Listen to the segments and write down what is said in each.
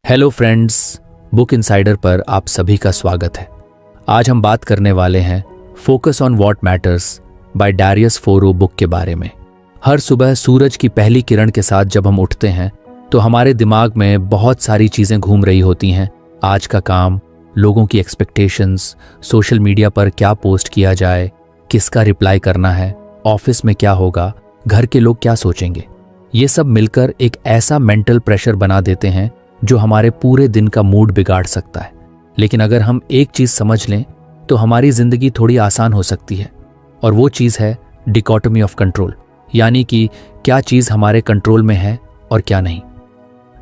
Hello friends, book insider पर आप सभी का स्वागत है। आज हम बात करने वाले हैं focus on what matters by Darius Foroux book के बारे में। हर सुबह सूरज की पहली किरण के साथ जब हम उठते हैं तो हमारे दिमाग में बहुत सारी चीजें घूम रही होती हैं। आज का काम, लोगों की एक्सपेक्टेशंस, सोशल मीडिया पर क्या पोस्ट किया जाए, किसका रिप्लाई करना है, ऑफिस में क्या होगा, घर के लोग क्या सोचेंगे। ये सब मिलकर एक ऐसा मेंटल प्रेशर बना देते हैं जो हमारे पूरे दिन का मूड बिगाड़ सकता है। लेकिन अगर हम एक चीज समझ लें तो हमारी जिंदगी थोड़ी आसान हो सकती है, और वो चीज है डिकोटोमी ऑफ कंट्रोल, यानी कि क्या चीज हमारे कंट्रोल में है और क्या नहीं।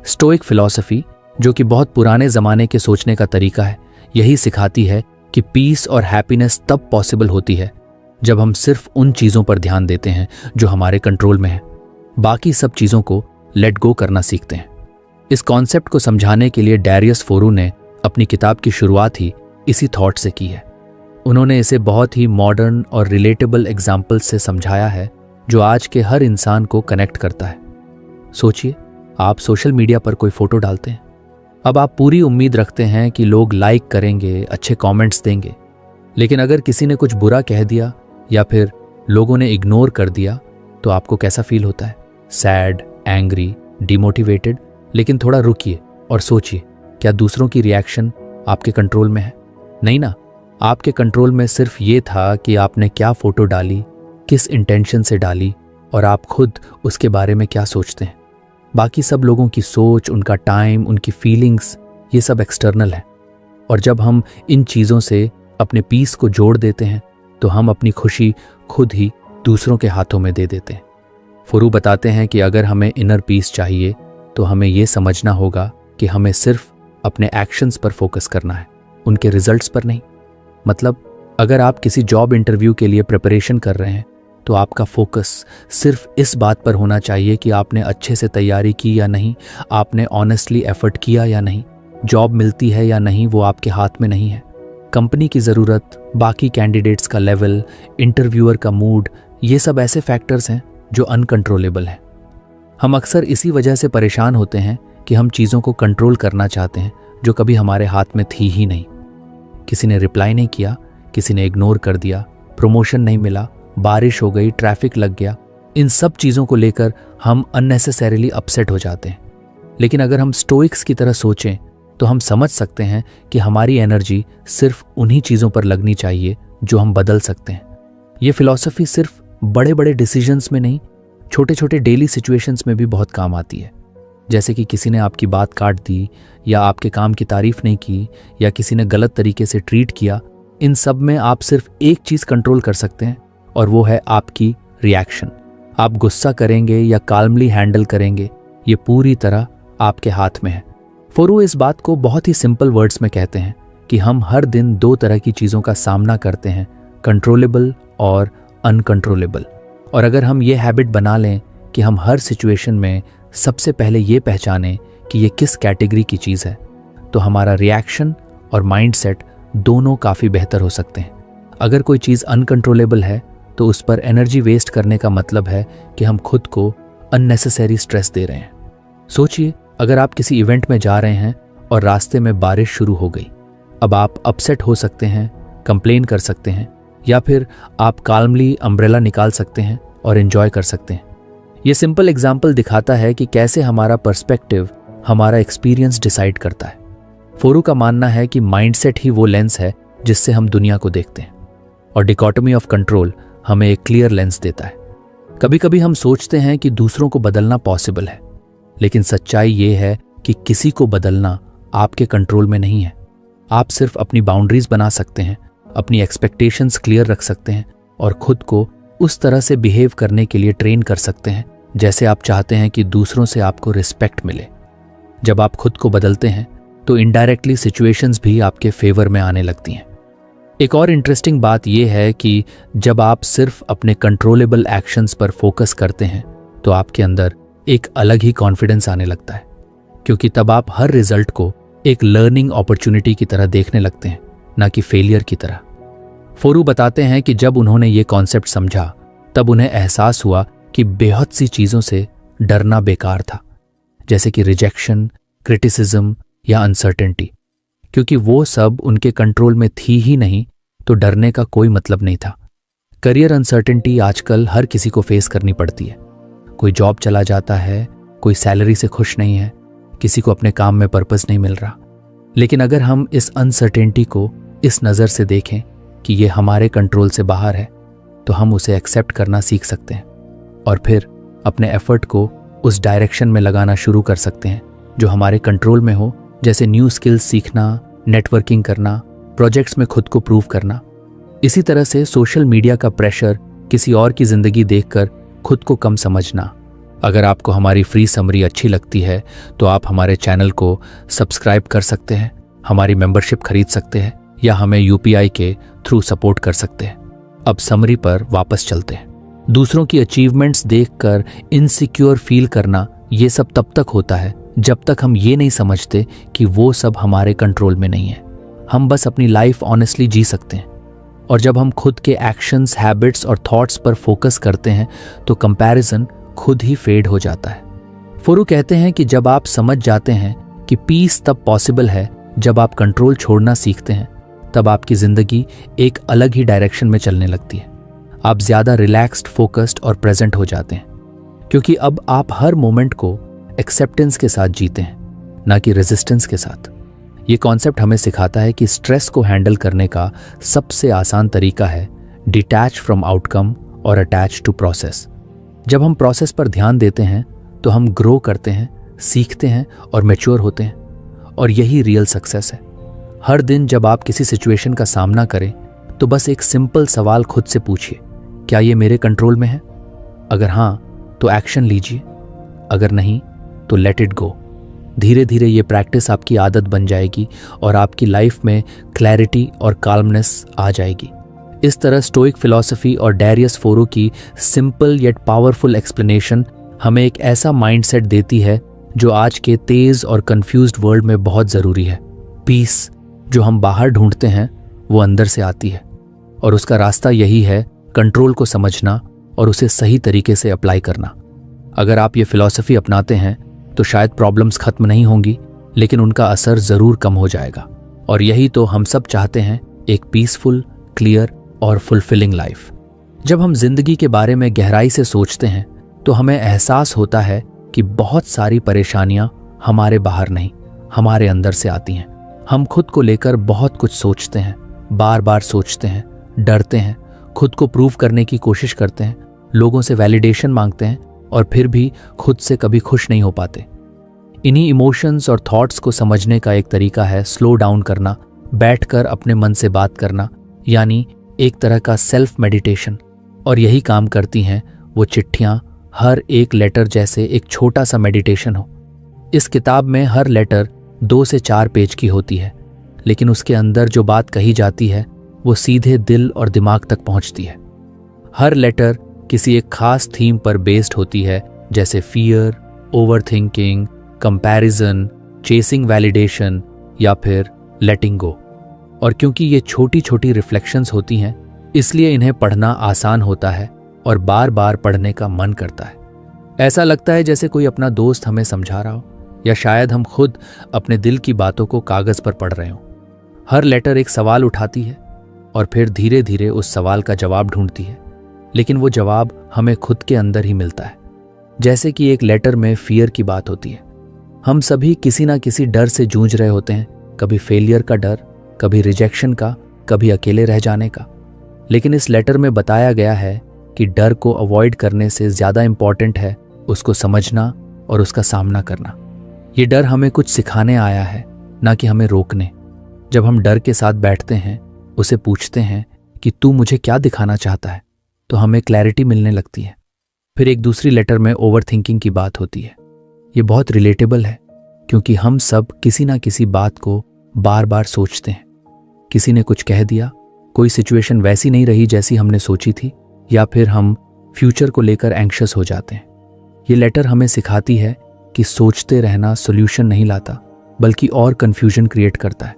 स्टोइक फिलॉसफी, जो कि बहुत पुराने जमाने के सोचने का तरीका है, यही सिखाती है कि पीस और हैप्पीनेस तब पॉसिबल होती है जब हम सिर्फ उन चीजों पर ध्यान देते हैं जो हमारे कंट्रोल में है, बाकी सब चीजों को लेट गो करना सीखते हैं। इस कॉन्सेप्ट को समझाने के लिए डैरियस फोरो ने अपनी किताब की शुरुआत ही इसी थॉट से की है। उन्होंने इसे बहुत ही मॉडर्न और रिलेटेबल एग्जाम्पल से समझाया है जो आज के हर इंसान को कनेक्ट करता है। सोचिए, आप सोशल मीडिया पर कोई फोटो डालते हैं। अब आप पूरी उम्मीद रखते हैं कि लोग लाइक करेंगे, अच्छे कमेंट्स देंगे। लेकिन अगर किसी ने कुछ बुरा कह दिया या फिर लोगों ने इग्नोर कर दिया तो आपको कैसा फील होता है? Sad, angry, demotivated. लेकिन थोड़ा रुकिए और सोचिए, क्या दूसरों की रिएक्शन आपके कंट्रोल में है? नहीं ना। आपके कंट्रोल में सिर्फ ये था कि आपने क्या फोटो डाली, किस इंटेंशन से डाली, और आप खुद उसके बारे में क्या सोचते हैं। बाकी सब लोगों की सोच, उनका टाइम, उनकी फीलिंग्स, ये सब एक्सटर्नल है। और जब हम इन चीज़ों से अपने पीस को जोड़ देते हैं तो हम अपनी खुशी खुद ही दूसरों के हाथों में दे देते हैं। फोरो बताते हैं कि अगर हमें इनर पीस चाहिए तो हमें यह समझना होगा कि हमें सिर्फ अपने एक्शंस पर फोकस करना है, उनके रिजल्ट्स पर नहीं। मतलब अगर आप किसी जॉब इंटरव्यू के लिए प्रिपरेशन कर रहे हैं तो आपका फोकस सिर्फ इस बात पर होना चाहिए कि आपने अच्छे से तैयारी की या नहीं, आपने ऑनेस्टली एफर्ट किया या नहीं, जॉब मिलती है या नहीं वो आपके हाथ में नहीं है। कंपनी की ज़रूरत, बाकी कैंडिडेट्स का लेवल, इंटरव्यूअर का मूड, ये सब ऐसे फैक्टर्स हैं जो अनकंट्रोलेबल हैं। हम अक्सर इसी वजह से परेशान होते हैं कि हम चीज़ों को कंट्रोल करना चाहते हैं जो कभी हमारे हाथ में थी ही नहीं। किसी ने रिप्लाई नहीं किया, किसी ने इग्नोर कर दिया, प्रमोशन नहीं मिला, बारिश हो गई, ट्रैफिक लग गया, इन सब चीज़ों को लेकर हम अननेसेसरीली अपसेट हो जाते हैं। लेकिन अगर हम स्टोइक्स की तरह सोचें तो हम समझ सकते हैं कि हमारी एनर्जी सिर्फ उन्हीं चीज़ों पर लगनी चाहिए जो हम बदल सकते हैं। ये फिलॉसफी सिर्फ बड़े बड़े डिसीजंस में नहीं, छोटे छोटे डेली सिचुएशंस में भी बहुत काम आती है। जैसे कि किसी ने आपकी बात काट दी, या आपके काम की तारीफ नहीं की, या किसी ने गलत तरीके से ट्रीट किया। इन सब में आप सिर्फ एक चीज़ कंट्रोल कर सकते हैं, और वो है आपकी रिएक्शन। आप गुस्सा करेंगे या काल्मली हैंडल करेंगे, ये पूरी तरह आपके हाथ में है। फोरो इस बात को बहुत ही सिंपल वर्ड्स में कहते हैं कि हम हर दिन दो तरह की चीज़ों का सामना करते हैं, कंट्रोलेबल और अनकंट्रोलेबल। और अगर हम ये हैबिट बना लें कि हम हर सिचुएशन में सबसे पहले ये पहचानें कि ये किस कैटेगरी की चीज़ है, तो हमारा रिएक्शन और माइंडसेट दोनों काफ़ी बेहतर हो सकते हैं। अगर कोई चीज़ अनकंट्रोलेबल है तो उस पर एनर्जी वेस्ट करने का मतलब है कि हम खुद को अननेसेसरी स्ट्रेस दे रहे हैं। सोचिए, अगर आप किसी इवेंट में जा रहे हैं और रास्ते में बारिश शुरू हो गई। अब आप अपसेट हो सकते हैं, कंप्लेन कर सकते हैं, या फिर आप काल्मली अम्ब्रेला निकाल सकते हैं और एंजॉय कर सकते हैं। ये सिंपल एग्जाम्पल दिखाता है कि कैसे हमारा पर्सपेक्टिव हमारा एक्सपीरियंस डिसाइड करता है। फोरो का मानना है कि माइंडसेट ही वो लेंस है जिससे हम दुनिया को देखते हैं, और डिकोटोमी ऑफ कंट्रोल हमें एक क्लियर लेंस देता है। कभी कभी हम सोचते हैं कि दूसरों को बदलना पॉसिबल है, लेकिन सच्चाई ये है कि किसी को बदलना आपके कंट्रोल में नहीं है। आप सिर्फ अपनी बाउंड्रीज बना सकते हैं, अपनी एक्सपेक्टेशंस क्लियर रख सकते हैं, और खुद को उस तरह से बिहेव करने के लिए ट्रेन कर सकते हैं जैसे आप चाहते हैं कि दूसरों से आपको रिस्पेक्ट मिले। जब आप खुद को बदलते हैं तो इनडायरेक्टली सिचुएशंस भी आपके फेवर में आने लगती हैं। एक और इंटरेस्टिंग बात यह है कि जब आप सिर्फ अपने कंट्रोलेबल एक्शंस पर फोकस करते हैं तो आपके अंदर एक अलग ही कॉन्फिडेंस आने लगता है, क्योंकि तब आप हर रिजल्ट को एक लर्निंग अपॉर्चुनिटी की तरह देखने लगते हैं, ना कि फेलियर की तरह। फोरो बताते हैं कि जब उन्होंने ये कॉन्सेप्ट समझा तब उन्हें एहसास हुआ कि बहुत सी चीज़ों से डरना बेकार था, जैसे कि रिजेक्शन, क्रिटिसिज्म, या अनसर्टेनिटी, क्योंकि वो सब उनके कंट्रोल में थी ही नहीं तो डरने का कोई मतलब नहीं था। करियर अनसर्टेनिटी आजकल हर किसी को फेस करनी पड़ती है। कोई जॉब चला जाता है, कोई सैलरी से खुश नहीं है, किसी को अपने काम में पर्पस नहीं मिल रहा। लेकिन अगर हम इस अनसर्टेनिटी को इस नज़र से देखें कि ये हमारे कंट्रोल से बाहर है, तो हम उसे एक्सेप्ट करना सीख सकते हैं और फिर अपने एफर्ट को उस डायरेक्शन में लगाना शुरू कर सकते हैं जो हमारे कंट्रोल में हो, जैसे न्यू स्किल्स सीखना, नेटवर्किंग करना, प्रोजेक्ट्स में खुद को प्रूव करना। इसी तरह से सोशल मीडिया का प्रेशर, किसी और की जिंदगी देखकर खुद को कम समझना। अगर आपको हमारी फ्री समरी अच्छी लगती है तो आप हमारे चैनल को सब्सक्राइब कर सकते हैं, हमारी मेंबरशिप खरीद सकते हैं या हमें यूपीआई के थ्रू सपोर्ट कर सकते हैं। अब समरी पर वापस चलते हैं। दूसरों की अचीवमेंट्स देखकर इनसिक्योर फील करना, ये सब तब तक होता है जब तक हम ये नहीं समझते कि वो सब हमारे कंट्रोल में नहीं है। हम बस अपनी लाइफ ऑनेस्टली जी सकते हैं। और जब हम खुद के एक्शंस, हैबिट्स और थॉट्स पर फोकस करते हैं तो कंपैरिजन खुद ही फेड हो जाता है। फोरू कहते हैं कि जब आप समझ जाते हैं कि पीस तब पॉसिबल है जब आप कंट्रोल छोड़ना सीखते हैं, तब आपकी जिंदगी एक अलग ही डायरेक्शन में चलने लगती है। आप ज्यादा रिलैक्स्ड, फोकस्ड और प्रेजेंट हो जाते हैं, क्योंकि अब आप हर मोमेंट को एक्सेप्टेंस के साथ जीते हैं, ना कि रेजिस्टेंस के साथ। ये कॉन्सेप्ट हमें सिखाता है कि स्ट्रेस को हैंडल करने का सबसे आसान तरीका है डिटैच फ्रॉम आउटकम और अटैच टू प्रोसेस। जब हम प्रोसेस पर ध्यान देते हैं तो हम ग्रो करते हैं, सीखते हैं और मैच्योर होते हैं, और यही रियल सक्सेस है। हर दिन जब आप किसी सिचुएशन का सामना करें तो बस एक सिंपल सवाल खुद से पूछिए, क्या ये मेरे कंट्रोल में है? अगर हाँ तो एक्शन लीजिए, अगर नहीं तो लेट इट गो। धीरे धीरे ये प्रैक्टिस आपकी आदत बन जाएगी और आपकी लाइफ में क्लैरिटी और काल्मनेस आ जाएगी। इस तरह स्टोइक फिलॉसफी और डैरियस फोरू की सिंपल येट पावरफुल एक्सप्लेनेशन हमें एक ऐसा माइंडसेट देती है जो आज के तेज और कंफ्यूज्ड वर्ल्ड में बहुत ज़रूरी है। पीस जो हम बाहर ढूंढते हैं वो अंदर से आती है, और उसका रास्ता यही है कंट्रोल को समझना और उसे सही तरीके से अप्लाई करना। अगर आप ये फिलॉसफी अपनाते हैं तो शायद प्रॉब्लम्स खत्म नहीं होंगी, लेकिन उनका असर ज़रूर कम हो जाएगा। और यही तो हम सब चाहते हैं, एक पीसफुल, क्लियर और फुलफिलिंग लाइफ। जब हम जिंदगी के बारे में गहराई से सोचते हैं तो हमें एहसास होता है कि बहुत सारी परेशानियां हमारे बाहर नहीं, हमारे अंदर से आती हैं। हम खुद को लेकर बहुत कुछ सोचते हैं, बार बार सोचते हैं, डरते हैं, खुद को प्रूव करने की कोशिश करते हैं, लोगों से वैलिडेशन मांगते हैं और फिर भी खुद से कभी खुश नहीं हो पाते। इन्हीं इमोशंस और थॉट्स को समझने का एक तरीका है स्लो डाउन करना, बैठकर अपने मन से बात करना, यानी एक तरह का सेल्फ मेडिटेशन। और यही काम करती हैं वो चिट्ठियाँ, हर एक लेटर जैसे एक छोटा सा मेडिटेशन हो। इस किताब में हर लेटर 2 से 4 पेज की होती है, लेकिन उसके अंदर जो बात कही जाती है वो सीधे दिल और दिमाग तक पहुंचती है। हर लेटर किसी एक खास थीम पर बेस्ड होती है, जैसे fear, overthinking, comparison, chasing validation या फिर लेटिंग गो। और क्योंकि ये छोटी छोटी रिफ्लेक्शंस होती हैं, इसलिए इन्हें पढ़ना आसान होता है और बार बार पढ़ने का मन करता है। ऐसा लगता है जैसे कोई अपना दोस्त हमें समझा रहा हो, या शायद हम खुद अपने दिल की बातों को कागज पर पढ़ रहे हों। हर लेटर एक सवाल उठाती है और फिर धीरे धीरे उस सवाल का जवाब ढूंढती है, लेकिन वो जवाब हमें खुद के अंदर ही मिलता है। जैसे कि एक लेटर में फियर की बात होती है। हम सभी किसी ना किसी डर से जूझ रहे होते हैं, कभी फेलियर का डर, कभी रिजेक्शन का, कभी अकेले रह जाने का। लेकिन इस लेटर में बताया गया है कि डर को अवॉइड करने से ज़्यादा इम्पॉर्टेंट है उसको समझना और उसका सामना करना। ये डर हमें कुछ सिखाने आया है, ना कि हमें रोकने। जब हम डर के साथ बैठते हैं, उसे पूछते हैं कि तू मुझे क्या दिखाना चाहता है, तो हमें क्लैरिटी मिलने लगती है। फिर एक दूसरी लेटर में ओवरथिंकिंग की बात होती है। ये बहुत रिलेटेबल है, क्योंकि हम सब किसी ना किसी बात को बार बार सोचते हैं। किसी ने कुछ कह दिया, कोई सिचुएशन वैसी नहीं रही जैसी हमने सोची थी, या फिर हम फ्यूचर को लेकर एंग्शियस हो जाते हैं। ये लेटर हमें सिखाती है कि सोचते रहना सॉल्यूशन नहीं लाता, बल्कि और कन्फ्यूजन क्रिएट करता है।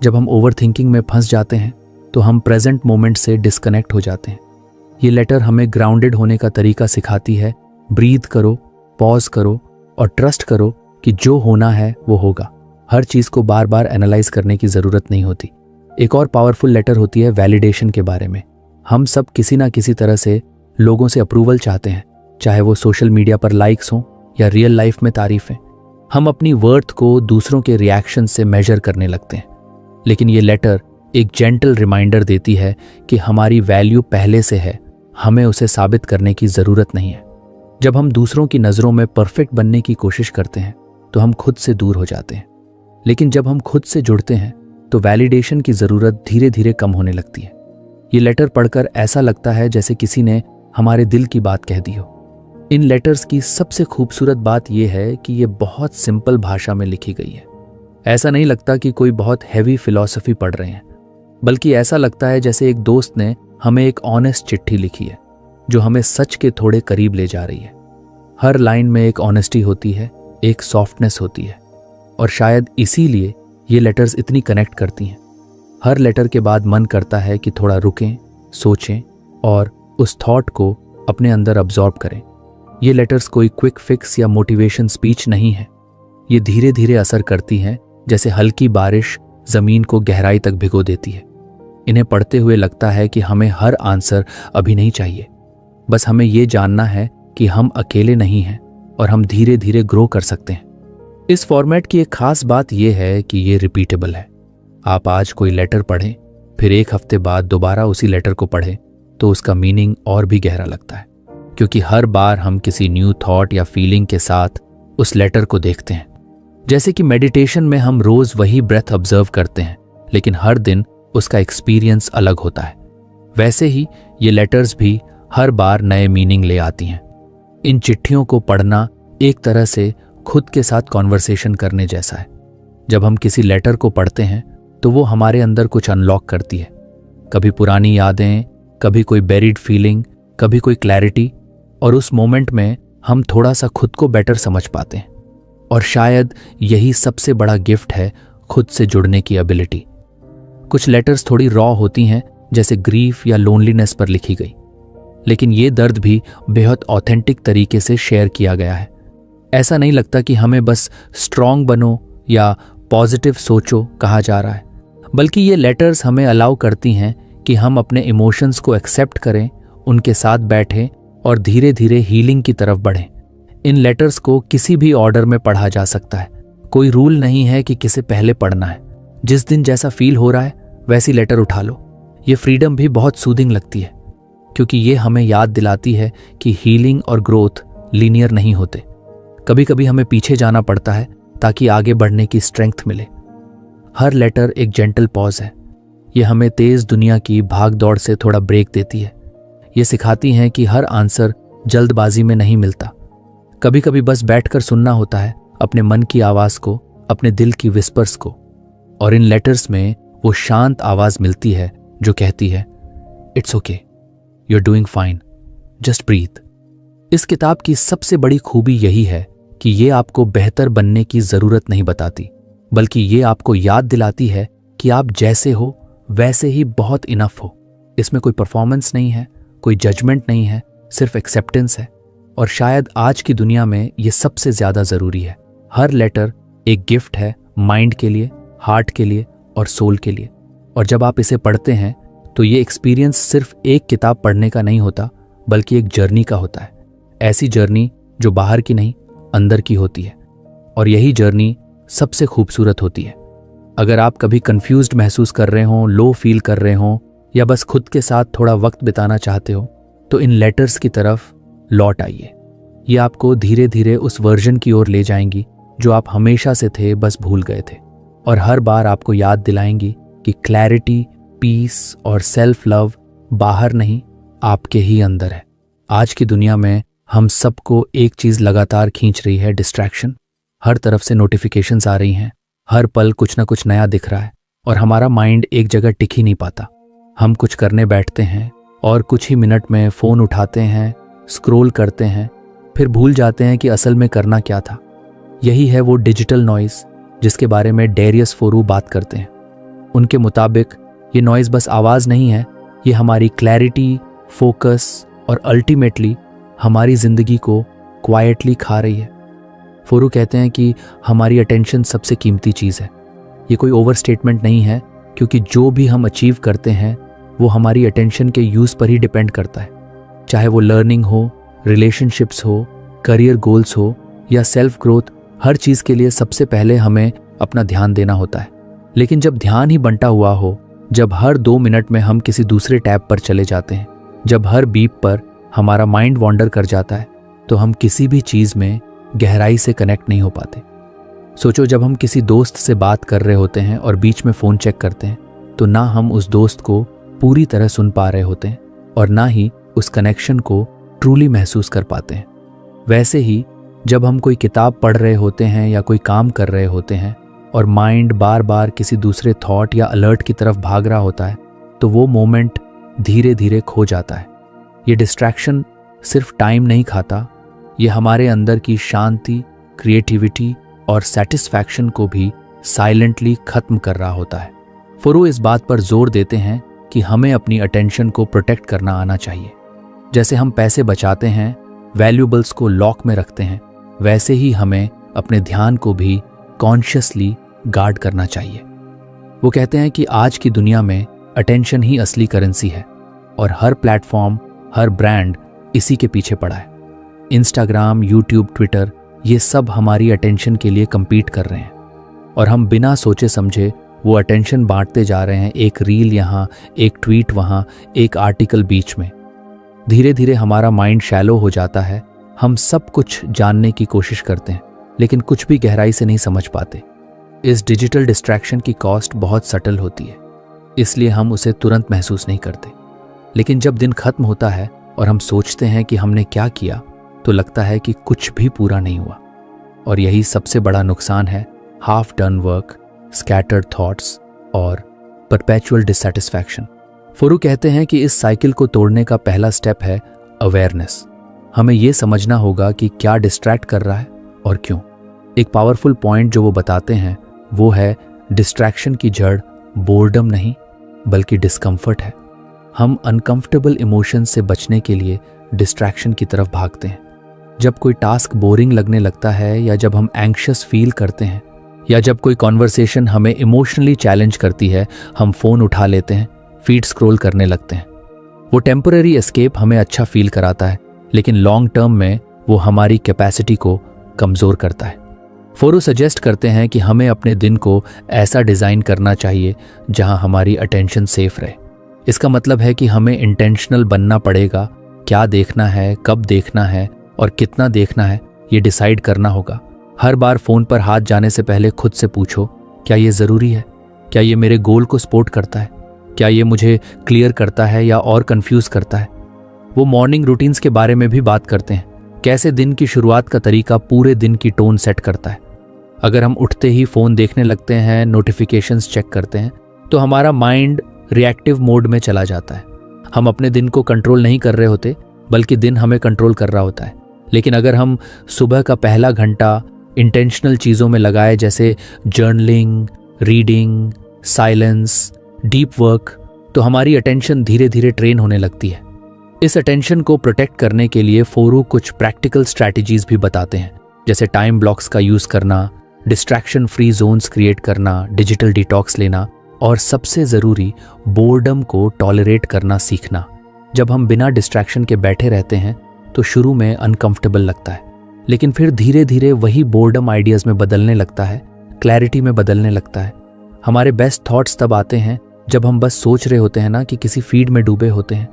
जब हम ओवरथिंकिंग में फंस जाते हैं तो हम प्रेजेंट मोमेंट से डिस्कनेक्ट हो जाते हैं। ये लेटर हमें ग्राउंडेड होने का तरीका सिखाती है। ब्रीथ करो, पॉज करो और ट्रस्ट करो कि जो होना है वो होगा। हर चीज़ को बार बार एनालाइज करने की ज़रूरत नहीं होती। एक और पावरफुल लेटर होती है वैलिडेशन के बारे में। हम सब किसी ना किसी तरह से लोगों से अप्रूवल चाहते हैं, चाहे वो सोशल मीडिया पर लाइक्स हों या रियल लाइफ में तारीफें। हम अपनी वर्थ को दूसरों के रिएक्शन से मेजर करने लगते हैं। लेकिन ये लेटर एक जेंटल रिमाइंडर देती है कि हमारी वैल्यू पहले से है, हमें उसे साबित करने की ज़रूरत नहीं है। जब हम दूसरों की नज़रों में परफेक्ट बनने की कोशिश करते हैं तो हम खुद से दूर हो जाते हैं। लेकिन जब हम खुद से जुड़ते हैं तो वैलिडेशन की ज़रूरत धीरे धीरे कम होने लगती है। ये लेटर पढ़कर ऐसा लगता है जैसे किसी ने हमारे दिल की बात कह दी हो। इन लेटर्स की सबसे खूबसूरत बात यह है कि ये बहुत सिंपल भाषा में लिखी गई है। ऐसा नहीं लगता कि कोई बहुत हैवी फिलॉसफी पढ़ रहे हैं, बल्कि ऐसा लगता है जैसे एक दोस्त ने हमें एक ऑनेस्ट चिट्ठी लिखी है जो हमें सच के थोड़े करीब ले जा रही है। हर लाइन में एक ऑनेस्टी होती है, एक सॉफ्टनेस होती है, और शायद इसीलिए ये लेटर्स इतनी कनेक्ट करती हैं। हर लेटर के बाद मन करता है कि थोड़ा रुकें, सोचें और उस थॉट को अपने अंदर अब्जॉर्ब करें। ये लेटर्स कोई क्विक फिक्स या मोटिवेशन स्पीच नहीं है। ये धीरे धीरे असर करती हैं, जैसे हल्की बारिश ज़मीन को गहराई तक भिगो देती है। इन्हें पढ़ते हुए लगता है कि हमें हर आंसर अभी नहीं चाहिए, बस हमें ये जानना है कि हम अकेले नहीं हैं और हम धीरे धीरे ग्रो कर सकते हैं। इस फॉर्मेट की एक खास बात यह है कि ये रिपीटेबल है। आप आज कोई लेटर पढ़ें, फिर एक हफ्ते बाद दोबारा उसी लेटर को पढ़ें तो उसका मीनिंग और भी गहरा लगता है, क्योंकि हर बार हम किसी न्यू थॉट या फीलिंग के साथ उस लेटर को देखते हैं। जैसे कि मेडिटेशन में हम रोज वही ब्रेथ ऑब्जर्व करते हैं, लेकिन हर दिन उसका एक्सपीरियंस अलग होता है, वैसे ही ये लेटर्स भी हर बार नए मीनिंग ले आती हैं। इन चिट्ठियों को पढ़ना एक तरह से खुद के साथ कॉन्वर्सेशन करने जैसा है। जब हम किसी लेटर को पढ़ते हैं तो वो हमारे अंदर कुछ अनलॉक करती है, कभी पुरानी यादें, कभी कोई बेरिड फीलिंग, कभी कोई क्लैरिटी, और उस मोमेंट में हम थोड़ा सा खुद को बेटर समझ पाते हैं। और शायद यही सबसे बड़ा गिफ्ट है खुद से जुड़ने की एबिलिटी। कुछ लेटर्स थोड़ी रॉ होती हैं, जैसे ग्रीफ या लोनलीनेस पर लिखी गई, लेकिन ये दर्द भी बेहद ऑथेंटिक तरीके से शेयर किया गया है। ऐसा नहीं लगता कि हमें बस स्ट्रांग बनो या पॉजिटिव सोचो कहा जा रहा है, बल्कि ये लेटर्स हमें अलाउ करती हैं कि हम अपने इमोशंस को एक्सेप्ट करें, उनके साथ बैठें और धीरे धीरे हीलिंग की तरफ बढ़ें। इन लेटर्स को किसी भी ऑर्डर में पढ़ा जा सकता है। कोई रूल नहीं है कि किसे पहले पढ़ना है। जिस दिन जैसा फील हो रहा है वैसी लेटर उठा लो। ये फ्रीडम भी बहुत सूदिंग लगती है, क्योंकि ये हमें याद दिलाती है कि हीलिंग और ग्रोथ लीनियर नहीं होते। कभी कभी हमें पीछे जाना पड़ता है ताकि आगे बढ़ने की स्ट्रेंथ मिले। हर लेटर एक जेंटल पॉज है। ये हमें तेज दुनिया की भाग दौड़ से थोड़ा ब्रेक देती है। ये सिखाती हैं कि हर आंसर जल्दबाजी में नहीं मिलता। कभी कभी बस बैठकर सुनना होता है अपने मन की आवाज को, अपने दिल की विस्पर्स को। और इन लेटर्स में वो शांत आवाज मिलती है जो कहती है, it's okay, you are doing fine, just breathe. इस किताब की सबसे बड़ी खूबी यही है कि ये आपको बेहतर बनने की जरूरत नहीं बताती, बल्कि ये आपको याद दिलाती है कि आप जैसे हो वैसे ही बहुत इनफ हो। इसमें कोई परफॉर्मेंस नहीं है, कोई जजमेंट नहीं है, सिर्फ एक्सेप्टेंस है। और शायद आज की दुनिया में ये सबसे ज्यादा जरूरी है। हर लेटर एक गिफ्ट है, माइंड के लिए, हार्ट के लिए और सोल के लिए। और जब आप इसे पढ़ते हैं तो ये एक्सपीरियंस सिर्फ एक किताब पढ़ने का नहीं होता, बल्कि एक जर्नी का होता है। ऐसी जर्नी जो बाहर की नहीं, अंदर की होती है। और यही जर्नी सबसे खूबसूरत होती है। अगर आप कभी कंफ्यूज्ड महसूस कर रहे हो, लो फील कर रहे हो, या बस खुद के साथ थोड़ा वक्त बिताना चाहते हो, तो इन लेटर्स की तरफ लौट आइए। ये आपको धीरे धीरे उस वर्जन की ओर ले जाएंगी जो आप हमेशा से थे, बस भूल गए थे। और हर बार आपको याद दिलाएंगी कि क्लैरिटी, पीस और सेल्फ लव बाहर नहीं, आपके ही अंदर है। आज की दुनिया में हम सबको एक चीज लगातार खींच रही है, डिस्ट्रैक्शन। हर तरफ से नोटिफिकेशंस आ रही हैं, हर पल कुछ ना कुछ नया दिख रहा है, और हमारा माइंड एक जगह टिक ही नहीं पाता। हम कुछ करने बैठते हैं और कुछ ही मिनट में फोन उठाते हैं, स्क्रॉल करते हैं, फिर भूल जाते हैं कि असल में करना क्या था। यही है वो डिजिटल नॉइज जिसके बारे में डैरियस फोरू बात करते हैं। उनके मुताबिक ये नॉइज बस आवाज नहीं है, ये हमारी क्लैरिटी, फोकस और अल्टीमेटली हमारी जिंदगी को क्वाइटली खा रही है। फोरू कहते हैं कि हमारी अटेंशन सबसे कीमती चीज़ है। ये कोई ओवर स्टेटमेंट नहीं है, क्योंकि जो भी हम अचीव करते हैं वो हमारी अटेंशन के यूज़ पर ही डिपेंड करता है। चाहे वो लर्निंग हो, रिलेशनशिप्स हो, करियर गोल्स हो या सेल्फ ग्रोथ, हर चीज़ के लिए सबसे पहले हमें अपना ध्यान देना होता है। लेकिन जब ध्यान ही बंटा हुआ हो, जब हर 2 मिनट में हम किसी दूसरे टैब पर चले जाते हैं, जब हर बीप पर हमारा माइंड वॉन्डर कर जाता है, तो हम किसी भी चीज़ में गहराई से कनेक्ट नहीं हो पाते। सोचो, जब हम किसी दोस्त से बात कर रहे होते हैं और बीच में फ़ोन चेक करते हैं, तो ना हम उस दोस्त को पूरी तरह सुन पा रहे होते हैं और ना ही उस कनेक्शन को ट्रूली महसूस कर पाते हैं। वैसे ही जब हम कोई किताब पढ़ रहे होते हैं या कोई काम कर रहे होते हैं और माइंड बार बार किसी दूसरे थॉट या अलर्ट की तरफ भाग रहा होता है, तो वो मोमेंट धीरे धीरे खो जाता है। ये डिस्ट्रैक्शन सिर्फ टाइम नहीं खाता, ये हमारे अंदर की शांति, क्रिएटिविटी और सेटिस्फैक्शन को भी साइलेंटली खत्म कर रहा होता है। फोरू इस बात पर जोर देते हैं कि हमें अपनी अटेंशन को प्रोटेक्ट करना आना चाहिए। जैसे हम पैसे बचाते हैं, वैल्यूएबल्स को लॉक में रखते हैं, वैसे ही हमें अपने ध्यान को भी कॉन्शियसली गार्ड करना चाहिए। वो कहते हैं कि आज की दुनिया में अटेंशन ही असली करेंसी है और हर प्लेटफॉर्म, हर ब्रांड इसी के पीछे पड़ा है। इंस्टाग्राम, यूट्यूब, ट्विटर, ये सब हमारी अटेंशन के लिए compete कर रहे हैं और हम बिना सोचे समझे वो अटेंशन बांटते जा रहे हैं। एक रील यहाँ, एक ट्वीट वहाँ, एक आर्टिकल बीच में। धीरे धीरे हमारा माइंड शैलो हो जाता है। हम सब कुछ जानने की कोशिश करते हैं, लेकिन कुछ भी गहराई से नहीं समझ पाते। इस डिजिटल डिस्ट्रैक्शन की कॉस्ट बहुत सटल होती है, इसलिए हम उसे तुरंत महसूस नहीं करते। लेकिन जब दिन खत्म होता है और हम सोचते हैं कि हमने क्या किया, तो लगता है कि कुछ भी पूरा नहीं हुआ। और यही सबसे बड़ा नुकसान है, half done work, scattered thoughts और परपेचुअल डिससैटिस्फैक्शन। फोरू कहते हैं कि इस साइकिल को तोड़ने का पहला स्टेप है अवेयरनेस। हमें यह समझना होगा कि क्या डिस्ट्रैक्ट कर रहा है और क्यों। एक पावरफुल पॉइंट जो वो बताते हैं वो है, डिस्ट्रैक्शन की जड़ बोर्डम नहीं बल्कि डिस्कम्फर्ट है। हम अनकंफर्टेबल इमोशंस से बचने के लिए डिस्ट्रैक्शन की तरफ भागते हैं। जब कोई टास्क बोरिंग लगने लगता है, या जब हम एंग्शियस फील करते हैं, या जब कोई कॉन्वर्सेशन हमें इमोशनली चैलेंज करती है, हम फ़ोन उठा लेते हैं, फीड स्क्रॉल करने लगते हैं। वो टेम्पररी एस्केप हमें अच्छा फील कराता है, लेकिन लॉन्ग टर्म में वो हमारी कैपेसिटी को कमज़ोर करता है। फोरू सजेस्ट करते हैं कि हमें अपने दिन को ऐसा डिज़ाइन करना चाहिए जहां हमारी अटेंशन सेफ रहे। इसका मतलब है कि हमें इंटेंशनल बनना पड़ेगा। क्या देखना है, कब देखना है और कितना देखना है, ये डिसाइड करना होगा। हर बार फ़ोन पर हाथ जाने से पहले खुद से पूछो, क्या ये ज़रूरी है? क्या ये मेरे गोल को सपोर्ट करता है? क्या ये मुझे क्लियर करता है या और कंफ्यूज करता है? वो मॉर्निंग रूटीन्स के बारे में भी बात करते हैं, कैसे दिन की शुरुआत का तरीका पूरे दिन की टोन सेट करता है। अगर हम उठते ही फ़ोन देखने लगते हैं, नोटिफिकेशंस चेक करते हैं, तो हमारा माइंड रिएक्टिव मोड में चला जाता है। हम अपने दिन को कंट्रोल नहीं कर रहे होते, बल्कि दिन हमें कंट्रोल कर रहा होता है। लेकिन अगर हम सुबह का पहला घंटा इंटेंशनल चीज़ों में लगाए, जैसे journaling, reading, silence, deep work, तो हमारी अटेंशन धीरे धीरे ट्रेन होने लगती है। इस अटेंशन को प्रोटेक्ट करने के लिए फोरू कुछ प्रैक्टिकल स्ट्रैटेजीज भी बताते हैं, जैसे टाइम ब्लॉक्स का यूज़ करना, डिस्ट्रैक्शन फ्री जोन्स क्रिएट करना, डिजिटल डिटॉक्स लेना और सबसे ज़रूरी, बोर्डम को टॉलरेट करना सीखना। जब हम बिना डिस्ट्रैक्शन के बैठे रहते हैं तो शुरू में अनकंफर्टेबल लगता है, लेकिन फिर धीरे धीरे वही बोर्डम आइडियाज़ में बदलने लगता है, क्लैरिटी में बदलने लगता है। हमारे बेस्ट थॉट्स तब आते हैं जब हम बस सोच रहे होते हैं ना कि किसी फीड में डूबे होते हैं।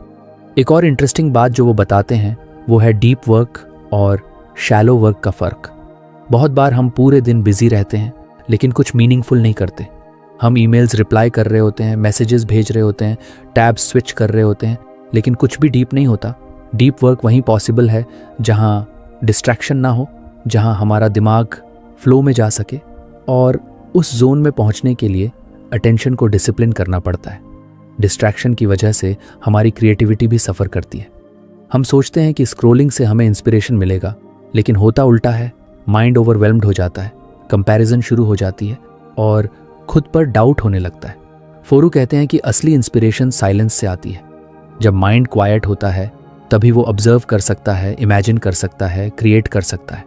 एक और इंटरेस्टिंग बात जो वो बताते हैं वो है डीप वर्क और शैलो वर्क का फ़र्क। बहुत बार हम पूरे दिन बिजी रहते हैं लेकिन कुछ मीनिंगफुल नहीं करते। हम ईमेल्स रिप्लाई कर रहे होते हैं, मैसेजेस भेज रहे होते हैं, टैब्स स्विच कर रहे होते हैं, लेकिन कुछ भी डीप नहीं होता। डीप वर्क वहीं पॉसिबल है जहां डिस्ट्रैक्शन ना हो, जहां हमारा दिमाग फ्लो में जा सके, और उस जोन में पहुंचने के लिए अटेंशन को डिसिप्लिन करना पड़ता है। डिस्ट्रैक्शन की वजह से हमारी क्रिएटिविटी भी सफ़र करती है। हम सोचते हैं कि स्क्रोलिंग से हमें इंस्पिरेशन मिलेगा, लेकिन होता उल्टा है। माइंड ओवरवेल्म्ड हो जाता है, कंपैरिजन शुरू हो जाती है और खुद पर डाउट होने लगता है। फोरू कहते हैं कि असली इंस्पिरेशन साइलेंस से आती है। जब माइंड क्वाइट होता है तभी वो ऑब्जर्व कर सकता है, इमेजिन कर सकता है, क्रिएट कर सकता है।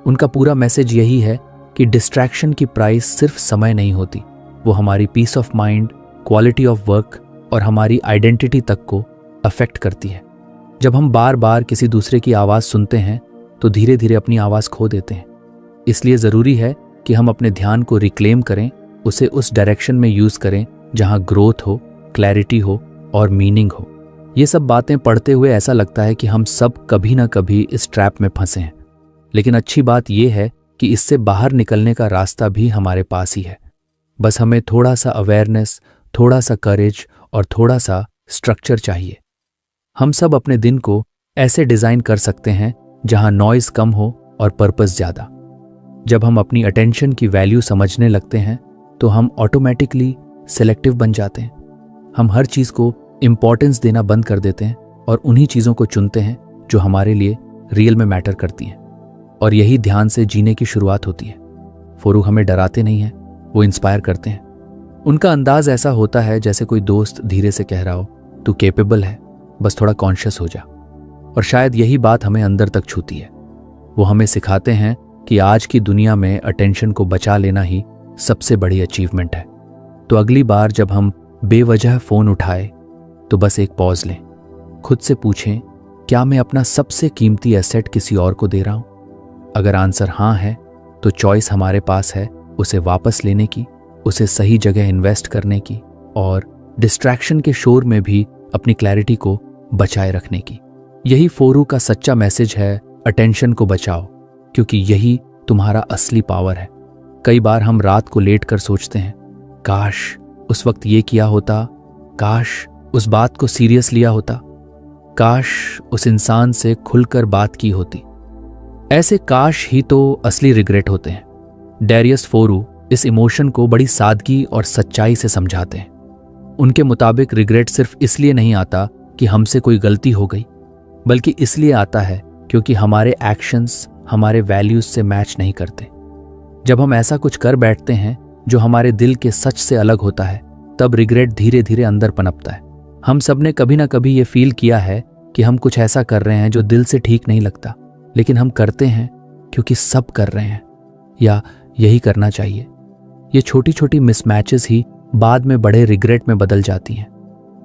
उनका पूरा मैसेज यही है कि डिस्ट्रैक्शन की प्राइस सिर्फ समय नहीं होती, वो हमारी peace of mind, quality of work और हमारी आइडेंटिटी तक को अफेक्ट करती है। जब हम बार बार किसी दूसरे की आवाज़ सुनते हैं तो धीरे धीरे अपनी आवाज़ खो देते हैं। इसलिए ज़रूरी है कि हम अपने ध्यान को रिक्लेम करें, उसे उस डायरेक्शन में यूज़ करें जहाँ ग्रोथ हो, क्लैरिटी हो और मीनिंग हो। ये सब बातें पढ़ते हुए ऐसा लगता है कि हम सब कभी ना कभी इस ट्रैप में फंसे हैं, लेकिन अच्छी बात यह है कि इससे बाहर निकलने का रास्ता भी हमारे पास ही है। बस हमें थोड़ा सा अवेयरनेस, थोड़ा सा करेज और थोड़ा सा स्ट्रक्चर चाहिए। हम सब अपने दिन को ऐसे डिज़ाइन कर सकते हैं जहां नॉइज कम हो और पर्पस ज़्यादा। जब हम अपनी अटेंशन की वैल्यू समझने लगते हैं तो हम ऑटोमेटिकली सिलेक्टिव बन जाते हैं। हम हर चीज़ को इम्पोर्टेंस देना बंद कर देते हैं और उन्हीं चीज़ों को चुनते हैं जो हमारे लिए रियल में मैटर करती हैं। और यही ध्यान से जीने की शुरुआत होती है। फोरू हमें डराते नहीं हैं, वो इंस्पायर करते हैं। उनका अंदाज ऐसा होता है जैसे कोई दोस्त धीरे से कह रहा हो, तू कैपेबल है, बस थोड़ा कॉन्शियस हो जा। और शायद यही बात हमें अंदर तक छूती है। वो हमें सिखाते हैं कि आज की दुनिया में अटेंशन को बचा लेना ही सबसे बड़ी अचीवमेंट है। तो अगली बार जब हम बेवजह फ़ोन उठाए तो बस एक पॉज लें, खुद से पूछें, क्या मैं अपना सबसे कीमती एसेट किसी और को दे रहा हूँ? अगर आंसर हाँ है तो चॉइस हमारे पास है उसे वापस लेने की, उसे सही जगह इन्वेस्ट करने की और डिस्ट्रैक्शन के शोर में भी अपनी क्लैरिटी को बचाए रखने की। यही फोरू का सच्चा मैसेज है, अटेंशन को बचाओ, क्योंकि यही तुम्हारा असली पावर है। कई बार हम रात को लेट कर सोचते हैं, काश उस वक्त ये किया होता, काश उस बात को सीरियस लिया होता, काश उस इंसान से खुलकर बात की होती। ऐसे काश ही तो असली रिग्रेट होते हैं। डैरियस फोरू इस इमोशन को बड़ी सादगी और सच्चाई से समझाते हैं। उनके मुताबिक रिग्रेट सिर्फ इसलिए नहीं आता कि हमसे कोई गलती हो गई, बल्कि इसलिए आता है क्योंकि हमारे एक्शंस हमारे वैल्यूज से मैच नहीं करते। जब हम ऐसा कुछ कर बैठते हैं जो हमारे दिल के सच से अलग होता है, तब रिग्रेट धीरे धीरे अंदर पनपता है। हम सब ने कभी ना कभी ये फील किया है कि हम कुछ ऐसा कर रहे हैं जो दिल से ठीक नहीं लगता, लेकिन हम करते हैं क्योंकि सब कर रहे हैं या यही करना चाहिए। ये छोटी छोटी मिसमैचेस ही बाद में बड़े रिग्रेट में बदल जाती हैं।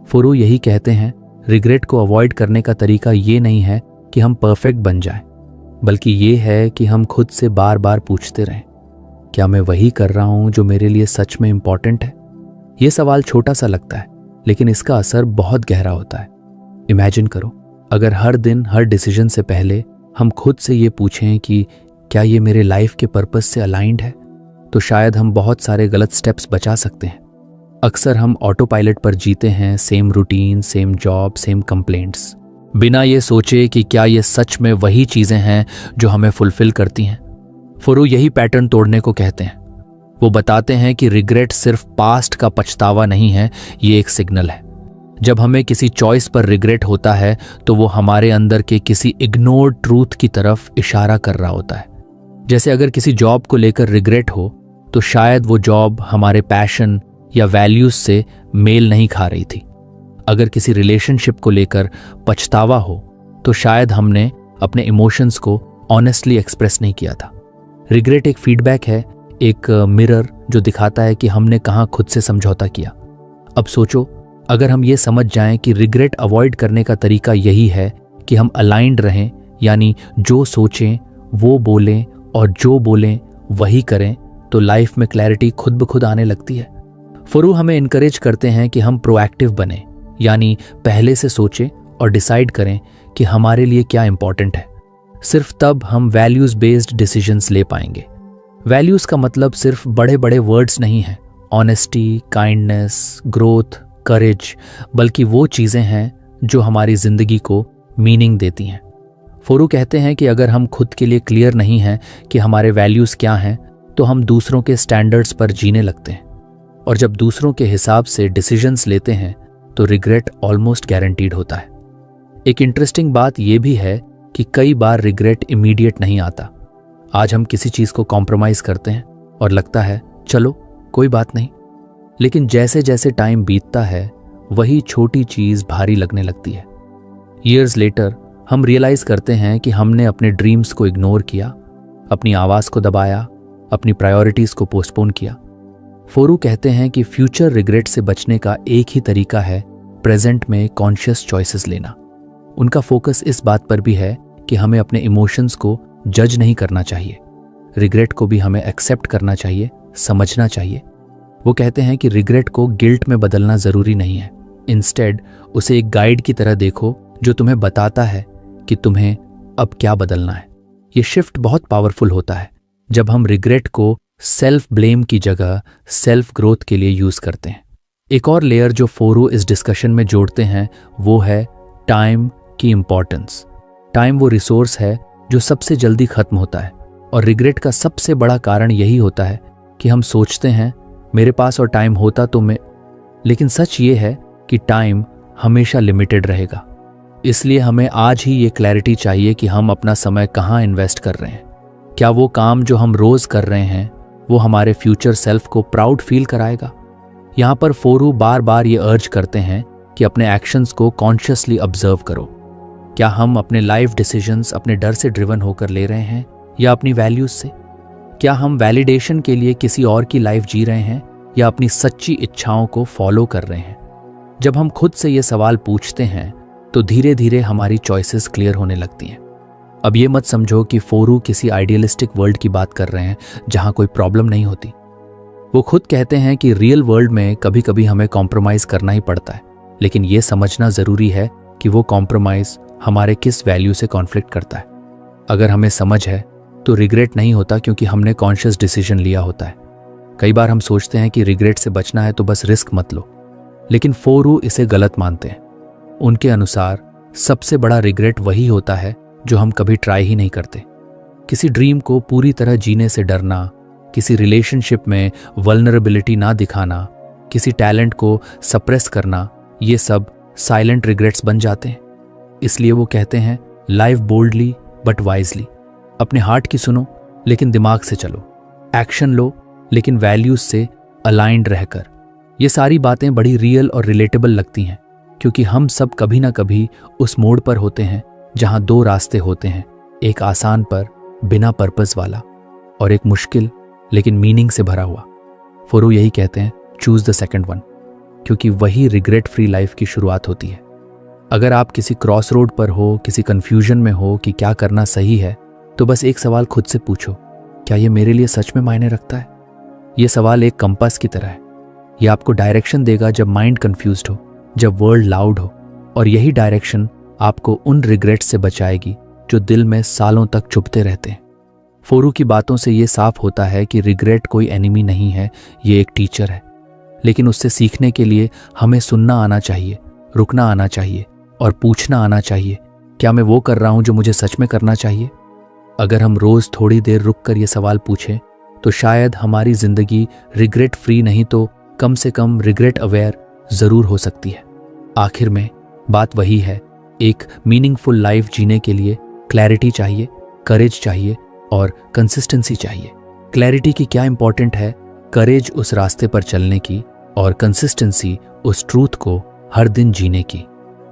फोरू यही कहते हैं, रिग्रेट को अवॉइड करने का तरीका ये नहीं है कि हम परफेक्ट बन जाएं, बल्कि ये है कि हम खुद से बार बार पूछते रहें, क्या मैं वही कर रहा हूं जो मेरे लिए सच में इंपॉर्टेंट है? ये सवाल छोटा सा लगता है, लेकिन इसका असर बहुत गहरा होता है। इमेजिन करो, अगर हर दिन हर डिसीजन से पहले हम खुद से ये पूछें कि क्या ये मेरे लाइफ के पर्पस से अलाइंड है, तो शायद हम बहुत सारे गलत स्टेप्स बचा सकते हैं। अक्सर हम ऑटो पायलट पर जीते हैं, same routine, same job, same complaints, बिना ये सोचे कि क्या ये सच में वही चीज़ें हैं जो हमें फुलफिल करती हैं। फोरू यही पैटर्न तोड़ने को कहते हैं। वो बताते हैं कि रिग्रेट सिर्फ पास्ट का पछतावा नहीं है, ये एक सिग्नल है। जब हमें किसी चॉइस पर रिग्रेट होता है तो वो हमारे अंदर के किसी इग्नोर्ड ट्रूथ की तरफ इशारा कर रहा होता है। जैसे अगर किसी जॉब को लेकर रिग्रेट हो तो शायद वो जॉब हमारे पैशन या वैल्यूज से मेल नहीं खा रही थी। अगर किसी रिलेशनशिप को लेकर पछतावा हो तो शायद हमने अपने इमोशंस को ऑनेस्टली एक्सप्रेस नहीं किया था। रिग्रेट एक फीडबैक है, एक मिरर जो दिखाता है कि हमने कहाँ खुद से समझौता किया। अब सोचो, अगर हम ये समझ जाएं कि रिग्रेट अवॉइड करने का तरीका यही है कि हम अलाइंड रहें, यानी जो सोचें वो बोलें और जो बोलें वही करें, तो लाइफ में क्लैरिटी खुद ब खुद आने लगती है। फोरू हमें इनकरेज करते हैं कि हम प्रोएक्टिव बने, यानी पहले से सोचें और डिसाइड करें कि हमारे लिए क्या इंपॉर्टेंट है। सिर्फ तब हम वैल्यूज बेस्ड डिसीजंस ले पाएंगे। वैल्यूज का मतलब सिर्फ बड़े बड़े वर्ड्स नहीं है, ऑनेस्टी, काइंडनेस, ग्रोथ, करेज, बल्कि वो चीज़ें हैं जो हमारी जिंदगी को मीनिंग देती हैं। फोरू कहते हैं कि अगर हम खुद के लिए क्लियर नहीं हैं कि हमारे वैल्यूज क्या हैं, तो हम दूसरों के स्टैंडर्ड्स पर जीने लगते हैं, और जब दूसरों के हिसाब से डिसीजंस लेते हैं तो रिग्रेट ऑलमोस्ट गारंटीड होता है। एक इंटरेस्टिंग बात यह भी है कि कई बार रिग्रेट इमीडिएट नहीं आता। आज हम किसी चीज़ को कॉम्प्रोमाइज़ करते हैं और लगता है चलो कोई बात नहीं, लेकिन जैसे जैसे टाइम बीतता है वही छोटी चीज़ भारी लगने लगती है। ईयर्स लेटर हम रियलाइज़ करते हैं कि हमने अपने ड्रीम्स को इग्नोर किया, अपनी आवाज को दबाया, अपनी प्रायोरिटीज को पोस्टपोन किया। फोरू कहते हैं कि फ्यूचर रिग्रेट से बचने का एक ही तरीका है प्रेजेंट में कॉन्शियस चॉइसेस लेना। उनका फोकस इस बात पर भी है कि हमें अपने इमोशंस को जज नहीं करना चाहिए, रिग्रेट को भी हमें एक्सेप्ट करना चाहिए, समझना चाहिए। वो कहते हैं कि रिग्रेट को गिल्ट में बदलना जरूरी नहीं है, इंस्टेड उसे एक गाइड की तरह देखो जो तुम्हें बताता है कि तुम्हें अब क्या बदलना है। ये शिफ्ट बहुत पावरफुल होता है जब हम रिग्रेट को सेल्फ ब्लेम की जगह सेल्फ ग्रोथ के लिए यूज करते हैं। एक और लेयर जो फोरू इस डिस्कशन में जोड़ते हैं वो है टाइम की इंपॉर्टेंस। टाइम वो रिसोर्स है जो सबसे जल्दी खत्म होता है, और रिग्रेट का सबसे बड़ा कारण यही होता है कि हम सोचते हैं मेरे पास और टाइम होता तो मैं, लेकिन सच ये है कि टाइम हमेशा लिमिटेड रहेगा। इसलिए हमें आज ही ये क्लैरिटी चाहिए कि हम अपना समय कहाँ इन्वेस्ट कर रहे हैं। क्या वो काम जो हम रोज कर रहे हैं वो हमारे फ्यूचर सेल्फ को प्राउड फील कराएगा? यहाँ पर फोरू बार बार ये अर्ज करते हैं कि अपने एक्शंस को कॉन्शियसली ऑब्जर्व करो। क्या हम अपने लाइफ डिसीजंस अपने डर से ड्रिवन होकर ले रहे हैं या अपनी वैल्यूज से? क्या हम वैलिडेशन के लिए किसी और की लाइफ जी रहे हैं या अपनी सच्ची इच्छाओं को फॉलो कर रहे हैं? जब हम खुद से ये सवाल पूछते हैं तो धीरे धीरे हमारी चॉइसेस क्लियर होने लगती हैं। अब ये मत समझो कि फोरू किसी आइडियलिस्टिक वर्ल्ड की बात कर रहे हैं जहां कोई प्रॉब्लम नहीं होती। वो खुद कहते हैं कि रियल वर्ल्ड में कभी कभी हमें कॉम्प्रोमाइज करना ही पड़ता है, लेकिन ये समझना जरूरी है कि वो कॉम्प्रोमाइज हमारे किस वैल्यू से कॉन्फ्लिक्ट करता है। अगर हमें समझ है तो रिग्रेट नहीं होता क्योंकि हमने कॉन्शियस डिसीजन लिया होता है। कई बार हम सोचते हैं कि रिग्रेट से बचना है तो बस रिस्क मत लो, लेकिन फोरू इसे गलत मानते हैं। उनके अनुसार सबसे बड़ा रिग्रेट वही होता है जो हम कभी ट्राई ही नहीं करते। किसी ड्रीम को पूरी तरह जीने से डरना, किसी रिलेशनशिप में वल्नरेबिलिटी ना दिखाना, किसी टैलेंट को सप्रेस करना, ये सब साइलेंट रिग्रेट्स बन जाते हैं। इसलिए वो कहते हैं लाइव बोल्डली बट वाइजली। अपने हार्ट की सुनो लेकिन दिमाग से चलो, एक्शन लो लेकिन वैल्यूज से अलाइंड रहकर। ये सारी बातें बड़ी रियल और रिलेटेबल लगती हैं क्योंकि हम सब कभी ना कभी उस मोड़ पर होते हैं जहां दो रास्ते होते हैं, एक आसान पर बिना पर्पस वाला और एक मुश्किल लेकिन मीनिंग से भरा हुआ। फोरू यही कहते हैं चूज द सेकंड वन, क्योंकि वही रिग्रेट फ्री लाइफ की शुरुआत होती है। अगर आप किसी क्रॉस रोड पर हो, किसी कंफ्यूजन में हो कि क्या करना सही है, तो बस एक सवाल खुद से पूछो, क्या ये मेरे लिए सच में मायने रखता है? ये सवाल एक कंपास की तरह है। ये आपको डायरेक्शन देगा जब माइंड कंफ्यूज्ड हो, जब वर्ल्ड लाउड हो, और यही डायरेक्शन आपको उन रिग्रेट्स से बचाएगी जो दिल में सालों तक चुभते रहते हैं। फोरू की बातों से ये साफ होता है कि रिग्रेट कोई एनिमी नहीं है, ये एक टीचर है। लेकिन उससे सीखने के लिए हमें सुनना आना चाहिए, रुकना आना चाहिए और पूछना आना चाहिए, क्या मैं वो कर रहा हूं जो मुझे सच में करना चाहिए? अगर हम रोज थोड़ी देर रुक कर ये सवाल पूछें तो शायद हमारी जिंदगी रिग्रेट फ्री नहीं तो कम से कम रिग्रेट अवेयर जरूर हो सकती है। आखिर में बात वही है, एक मीनिंगफुल लाइफ जीने के लिए क्लैरिटी चाहिए, करेज चाहिए और कंसिस्टेंसी चाहिए। क्लैरिटी की क्या इंपॉर्टेंट है, करेज उस रास्ते पर चलने की और कंसिस्टेंसी उस ट्रूथ को हर दिन जीने की।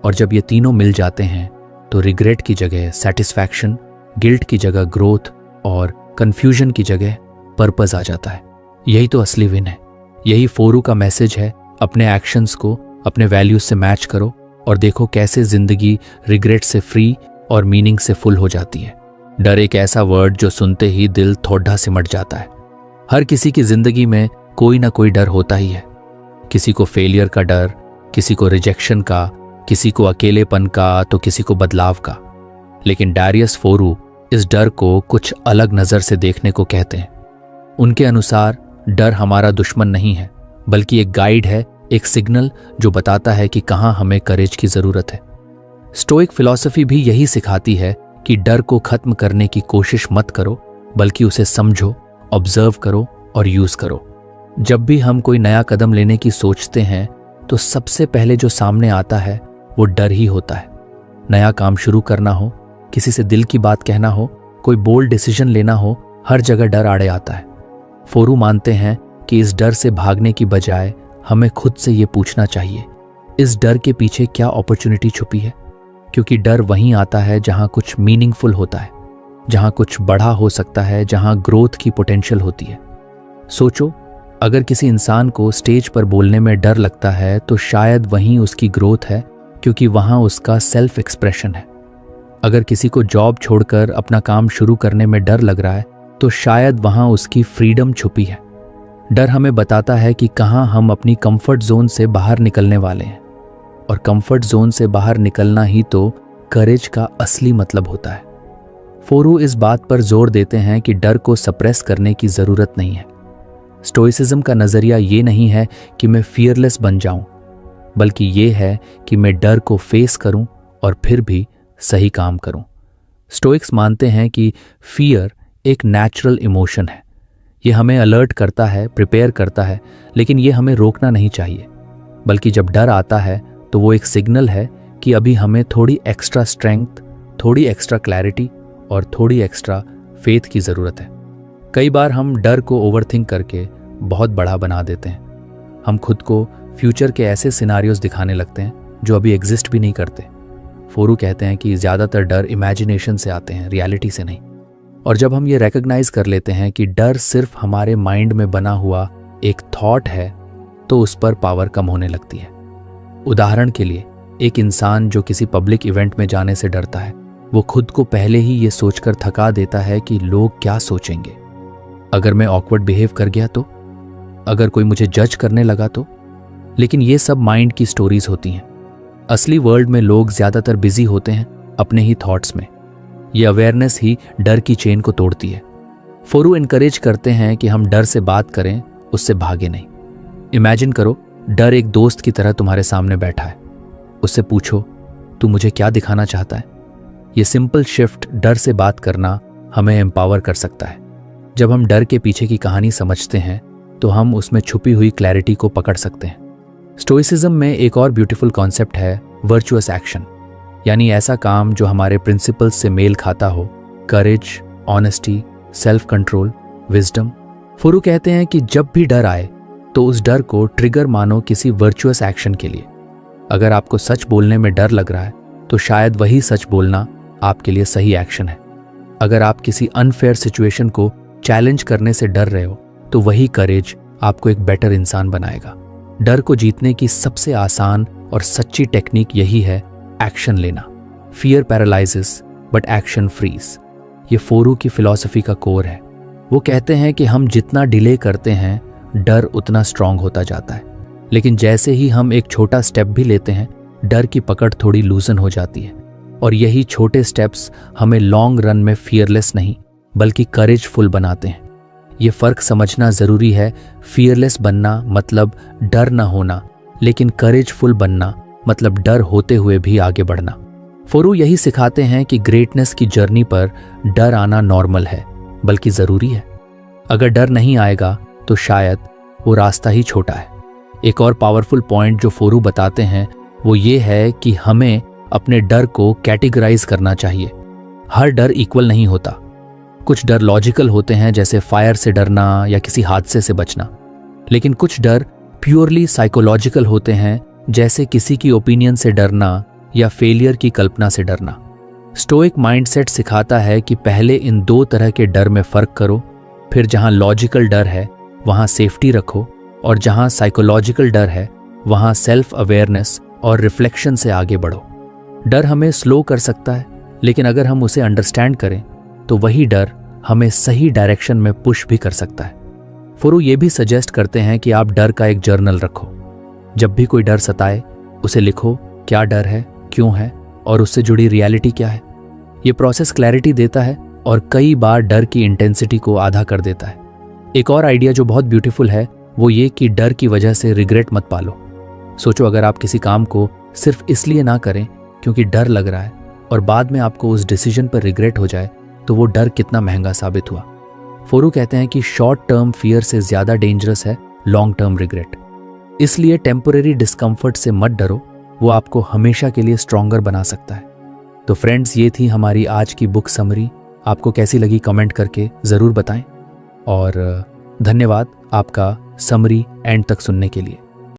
और जब ये तीनों मिल जाते हैं तो रिग्रेट की जगह सेटिस्फैक्शन, गिल्ट की जगह ग्रोथ और कंफ्यूजन की जगह पर्पस आ जाता है। यही तो असली विन है। यही फोरू का मैसेज है, अपने एक्शंस को अपने वैल्यूज से मैच करो और देखो कैसे जिंदगी रिग्रेट से फ्री और मीनिंग से फुल हो जाती है। डर एक ऐसा वर्ड जो सुनते ही दिल थोड़ा सिमट जाता है। हर किसी की जिंदगी में कोई ना कोई डर होता ही है। किसी को फेलियर का डर, किसी को रिजेक्शन का, किसी को अकेलेपन का, तो किसी को बदलाव का। लेकिन डारियस फोरू इस डर को कुछ अलग नजर से देखने को कहते हैं। उनके अनुसार डर हमारा दुश्मन नहीं है, बल्कि एक गाइड है, एक सिग्नल जो बताता है कि कहां हमें करेज की जरूरत है। स्टोइक फिलॉसफी भी यही सिखाती है कि डर को खत्म करने की कोशिश मत करो, बल्कि उसे समझो, ऑब्जर्व करो और यूज करो। जब भी हम कोई नया कदम लेने की सोचते हैं तो सबसे पहले जो सामने आता है वो डर ही होता है। नया काम शुरू करना हो, किसी से दिल की बात कहना हो, कोई बोल्ड डिसीजन लेना हो, हर जगह डर आड़े आता है। फोरू मानते हैं कि इस डर से भागने की बजाय हमें खुद से ये पूछना चाहिए, इस डर के पीछे क्या अपॉर्चुनिटी छुपी है? क्योंकि डर वहीं आता है जहां कुछ मीनिंगफुल होता है। जहां कुछ बड़ा हो सकता है, जहां ग्रोथ की पोटेंशियल होती है। सोचो, अगर किसी इंसान को स्टेज पर बोलने में डर लगता है तो शायद वहीं उसकी ग्रोथ है, क्योंकि वहां उसका सेल्फ एक्सप्रेशन है। अगर किसी को जॉब छोड़कर अपना काम शुरू करने में डर लग रहा है तो शायद वहां उसकी फ्रीडम छुपी है। डर हमें बताता है कि कहाँ हम अपनी कंफर्ट जोन से बाहर निकलने वाले हैं, और कंफर्ट जोन से बाहर निकलना ही तो करेज का असली मतलब होता है। फोरू इस बात पर जोर देते हैं कि डर को सप्रेस करने की जरूरत नहीं है। स्टोइसिज्म का नजरिया ये नहीं है कि मैं फियरलेस बन जाऊं, बल्कि ये है कि मैं डर को फेस करूं और फिर भी सही काम करूं। स्टोइक्स मानते हैं कि फियर एक नेचुरल इमोशन है। ये हमें अलर्ट करता है, प्रिपेयर करता है, लेकिन ये हमें रोकना नहीं चाहिए। बल्कि जब डर आता है तो वो एक सिग्नल है कि अभी हमें थोड़ी एक्स्ट्रा स्ट्रेंथ, थोड़ी एक्स्ट्रा क्लैरिटी और थोड़ी एक्स्ट्रा फेथ की ज़रूरत है। कई बार हम डर को ओवरथिंक करके बहुत बड़ा बना देते हैं। हम खुद को फ्यूचर के ऐसे सिनारियोज दिखाने लगते हैं जो अभी एग्जिस्ट भी नहीं करते। फोरू कहते हैं कि ज़्यादातर डर इमेजिनेशन से आते हैं, रियलिटी से नहीं। और जब हम ये रिकॉग्नाइज कर लेते हैं कि डर सिर्फ हमारे माइंड में बना हुआ एक थॉट है, तो उस पर पावर कम होने लगती है। उदाहरण के लिए, एक इंसान जो किसी पब्लिक इवेंट में जाने से डरता है, वो खुद को पहले ही ये सोचकर थका देता है कि लोग क्या सोचेंगे। अगर मैं ऑकवर्ड बिहेव कर गया तो, अगर कोई मुझे जज करने लगा तो। लेकिन ये सब माइंड की स्टोरीज होती हैं। असली वर्ल्ड में लोग ज्यादातर बिजी होते हैं अपने ही थॉट्स में। ये अवेयरनेस ही डर की चेन को तोड़ती है। फोरू इनकरेज करते हैं कि हम डर से बात करें, उससे भागे नहीं। इमेजिन करो, डर एक दोस्त की तरह तुम्हारे सामने बैठा है। उससे पूछो, तू मुझे क्या दिखाना चाहता है? ये सिंपल शिफ्ट डर से बात करना हमें एम्पावर कर सकता है। जब हम डर के पीछे की कहानी समझते हैं तो हम उसमें छुपी हुई क्लैरिटी को पकड़ सकते हैं। स्टोइसिज्म में एक और ब्यूटीफुल कॉन्सेप्ट है वर्चुअस एक्शन, यानी ऐसा काम जो हमारे प्रिंसिपल्स से मेल खाता हो। Courage, honesty, self control, wisdom. फोरू कहते हैं कि जब भी डर आए तो उस डर को ट्रिगर मानो किसी वर्चुअस एक्शन के लिए। अगर आपको सच बोलने में डर लग रहा है तो शायद वही सच बोलना आपके लिए सही एक्शन है। अगर आप किसी अनफेयर सिचुएशन को चैलेंज करने से डर रहे हो तो वही करेज आपको एक बेटर इंसान बनाएगा। डर को जीतने की सबसे आसान और सच्ची टेक्निक यही है, एक्शन लेना। Fear paralyses but action frees. ये फोरू की फिलॉसफी का कोर है। वो कहते हैं कि हम जितना डिले करते हैं डर उतना स्ट्रांग होता जाता है, लेकिन जैसे ही हम एक छोटा स्टेप भी लेते हैं डर की पकड़ थोड़ी लूजन हो जाती है। और यही छोटे स्टेप्स हमें लॉन्ग रन में फियरलेस नहीं बल्कि करेजफुल बनाते हैं। ये फर्क समझना जरूरी है। फियरलेस बनना मतलब डर ना होना, लेकिन करेजफुल बनना मतलब डर होते हुए भी आगे बढ़ना। फोरू यही सिखाते हैं कि ग्रेटनेस की जर्नी पर डर आना नॉर्मल है, बल्कि जरूरी है। अगर डर नहीं आएगा तो शायद वो रास्ता ही छोटा है। एक और पावरफुल पॉइंट जो फोरू बताते हैं वो ये है कि हमें अपने डर को कैटेगराइज करना चाहिए। हर डर इक्वल नहीं होता। कुछ डर लॉजिकल होते हैं, जैसे फायर से डरना या किसी हादसे से बचना, लेकिन कुछ डर प्योरली साइकोलॉजिकल होते हैं, जैसे किसी की ओपिनियन से डरना या फेलियर की कल्पना से डरना। स्टोइक माइंडसेट सिखाता है कि पहले इन दो तरह के डर में फर्क करो, फिर जहां लॉजिकल डर है वहां सेफ्टी रखो, और जहां साइकोलॉजिकल डर है वहां सेल्फ अवेयरनेस और रिफ्लेक्शन से आगे बढ़ो। डर हमें स्लो कर सकता है, लेकिन अगर हम उसे अंडरस्टैंड करें तो वही डर हमें सही डायरेक्शन में पुश भी कर सकता है। फोरू ये भी सजेस्ट करते हैं कि आप डर का एक जर्नल रखो। जब भी कोई डर सताए उसे लिखो, क्या डर है, क्यों है और उससे जुड़ी रियलिटी क्या है। ये प्रोसेस क्लैरिटी देता है और कई बार डर की इंटेंसिटी को आधा कर देता है। एक और आइडिया जो बहुत ब्यूटीफुल है वो ये कि डर की वजह से रिग्रेट मत पालो। सोचो, अगर आप किसी काम को सिर्फ इसलिए ना करें क्योंकि डर लग रहा है और बाद में आपको उस डिसीजन पर रिग्रेट हो जाए तो वो डर कितना महंगा साबित हुआ। फोरू कहते हैं कि शॉर्ट टर्म फियर से ज्यादा डेंजरस है लॉन्ग टर्म रिग्रेट। इसलिए टेम्परेरी डिस्कम्फर्ट से मत डरो, वो आपको हमेशा के लिए स्ट्रॉन्गर बना सकता है। तो फ्रेंड्स, ये थी हमारी आज की बुक समरी। आपको कैसी लगी कमेंट करके ज़रूर बताएं, और धन्यवाद आपका समरी एंड तक सुनने के लिए।